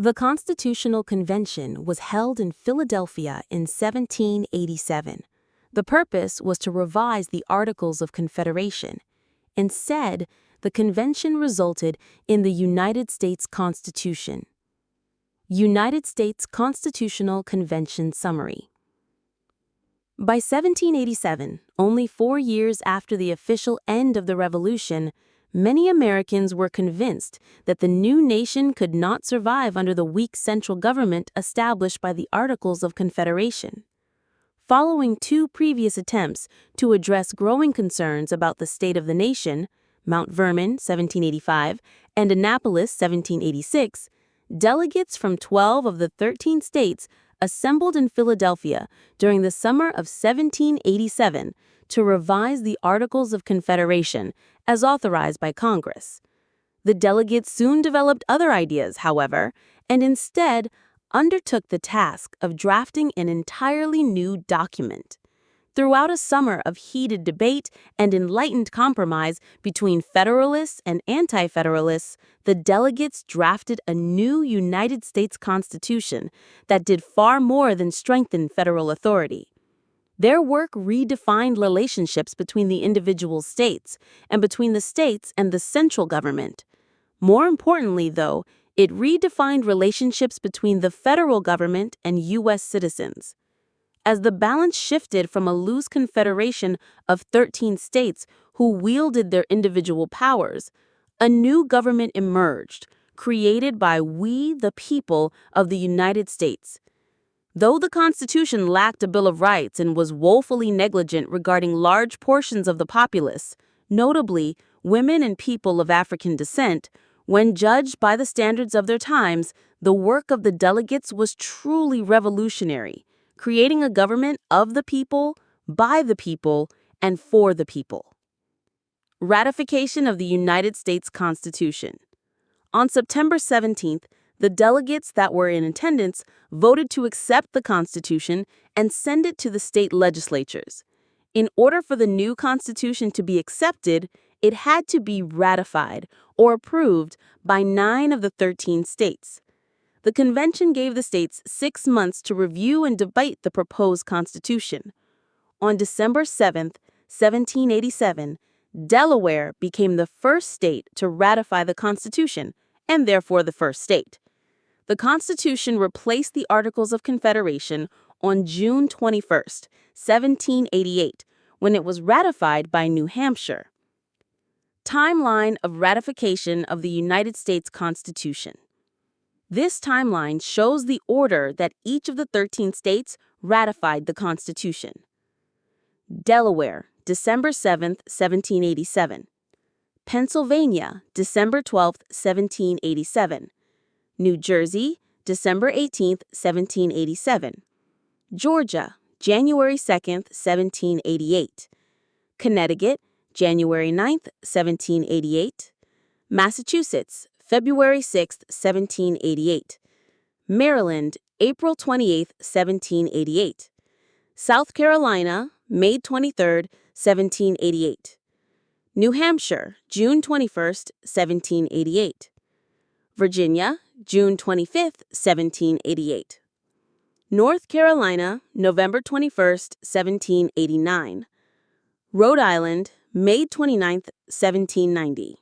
The Constitutional Convention was held in Philadelphia in 1787. The purpose was to revise the Articles of Confederation. Instead, the convention resulted in the United States Constitution. United States Constitutional Convention Summary. By 1787, only 4 years after the official end of the Revolution, many Americans were convinced that the new nation could not survive under the weak central government established by the Articles of Confederation. Following 2 previous attempts to address growing concerns about the state of the nation, Mount Vernon, 1785, and Annapolis, 1786, delegates from 12 of the 13 states assembled in Philadelphia during the summer of 1787 to revise the Articles of Confederation as authorized by Congress. The delegates soon developed other ideas, however, and instead undertook the task of drafting an entirely new document. Throughout a summer of heated debate and enlightened compromise between Federalists and Anti-Federalists, the delegates drafted a new United States Constitution that did far more than strengthen federal authority. Their work redefined relationships between the individual states and between the states and the central government. More importantly, though, it redefined relationships between the federal government and U.S. citizens. As the balance shifted from a loose confederation of 13 states who wielded their individual powers, a new government emerged, created by we, the people of the United States. Though the Constitution lacked a Bill of Rights and was woefully negligent regarding large portions of the populace, notably women and people of African descent, when judged by the standards of their times, the work of the delegates was truly revolutionary, creating a government of the people, by the people, and for the people. Ratification of the United States Constitution. On September 17th, the delegates that were in attendance voted to accept the Constitution and send it to the state legislatures. In order for the new Constitution to be accepted, it had to be ratified or approved by 9 of the 13 states. The convention gave the states 6 months to review and debate the proposed Constitution. On December 7, 1787, Delaware became the first state to ratify the Constitution, and therefore the first state. The Constitution replaced the Articles of Confederation on June 21, 1788, when it was ratified by New Hampshire. Timeline of ratification of the United States Constitution. This timeline shows the order that each of the 13 states ratified the Constitution. Delaware, December 7, 1787. Pennsylvania, December 12, 1787. New Jersey, December 18, 1787. Georgia, January 2, 1788. Connecticut, January 9, 1788. Massachusetts, February 6, 1788. Maryland, April 28, 1788. South Carolina, May 23, 1788. New Hampshire, June 21, 1788. Virginia, June 25, 1788. North Carolina, November 21, 1789. Rhode Island, May 29, 1790.